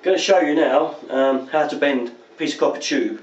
going to show you now how to bend a piece of copper tube.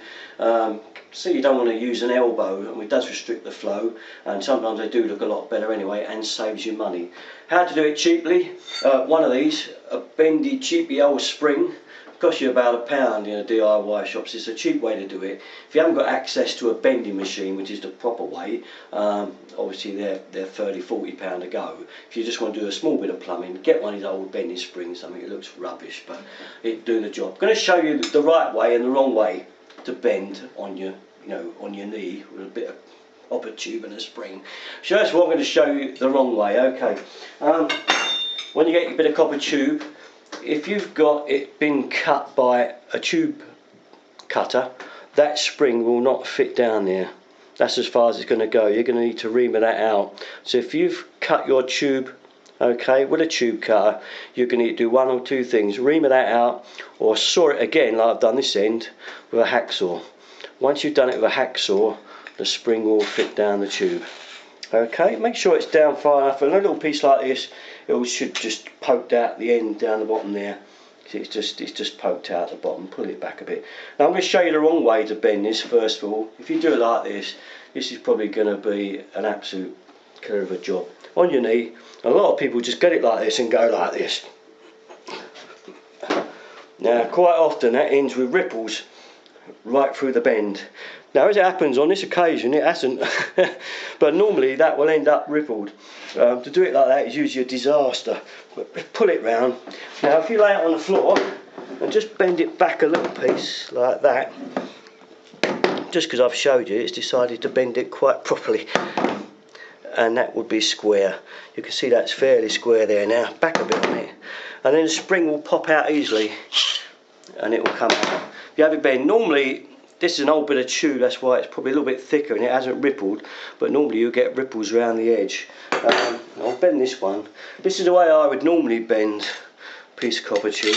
So you don't want to use an elbow, and it does restrict the flow, and sometimes they do look a lot better anyway and saves you money. How to do it cheaply: one of these, a bendy cheapy old spring, costs you about £1 in a DIY shops. It's a cheap way to do it. If you haven't got access to a bending machine, which is the proper way, obviously they're £30–40 a go. If you just want to do a small bit of plumbing, get one of these old bending springs. I mean, it looks rubbish, but it do the job. I'm going to show you the right way and the wrong way to bend on your, on your knee with a bit of copper tube and a spring. So that's what I'm going to show you the wrong way. Okay. When you get your bit of copper tube, if you've got it been cut by a tube cutter, that spring will not fit down there. That's as far as it's going to go. You're going to need to reamer that out. So if you've cut your tube, okay, with a tube cutter, you're going to need to do one or two things: reamer that out, or saw it again like I've done this end with a hacksaw. Once you've done it with a hacksaw, the spring will fit down the tube. Okay, make sure it's down far enough, and a little piece like this, it should just poke out the end down the bottom there. See, it's just poked out the bottom. Pull it back a bit. Now I'm going to show you the wrong way to bend this. First of all, if you do it like this, this is probably going to be an absolute killer of a job. On your knee, a lot of people just get it like this and go like this. Now quite often that ends with ripples right through the bend. Now as it happens, on this occasion it hasn't, but normally that will end up rippled. To do it like that is usually a disaster. But pull it round. Now if you lay it on the floor and just bend it back a little piece like that, just because I've showed you, it's decided to bend it quite properly, and that would be square. You can see that's fairly square there. Now back a bit on it, and then the spring will pop out easily and it will come out. If you have it bend, normally this is an old bit of tube, that's why it's probably a little bit thicker and it hasn't rippled, but normally you get ripples around the edge. I'll bend this one. This is the way I would normally bend a piece of copper tube.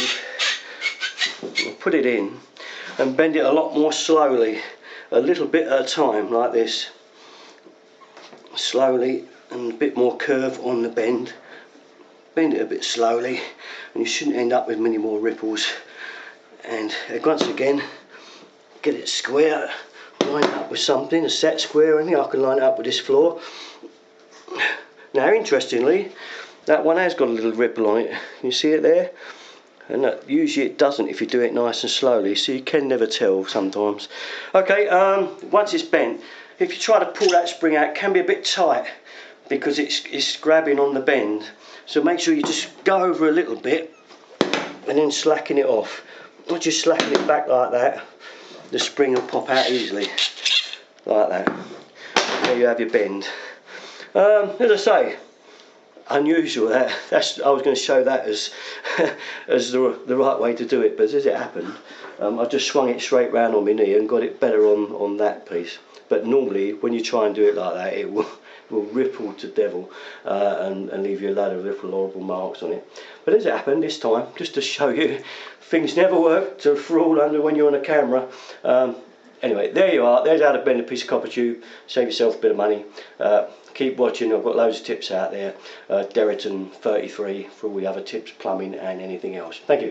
I'll put it in and bend it a lot more slowly, a little bit at a time, like this. Slowly, and a bit more curve on the bend. Bend it a bit slowly, and you shouldn't end up with many more ripples. And once again, get it square, line it up with something, a set square, or anything. I can line it up with this floor. Now interestingly, that one has got a little ripple on it. You see it there? And that, usually it doesn't if you do it nice and slowly, so you can never tell sometimes. Okay, once it's bent, if you try to pull that spring out, it can be a bit tight because it's grabbing on the bend. So make sure you just go over a little bit and then slacken it off. Once you slacken it back like that, the spring will pop out easily, like that. There you have your bend. As I say, unusual. I was going to show that as as the right way to do it, but as it happened, I just swung it straight round on my knee and got it better on that piece. But normally, when you try and do it like that, it will ripple to devil and leave you a load of little horrible marks on it. But as it happened this time, just to show you, things never work to fool under when you're on a camera. Anyway, there you are. There's how to bend a piece of copper tube. Save yourself a bit of money. Keep watching. I've got loads of tips out there. Derriton 33 for all the other tips, plumbing and anything else. Thank you.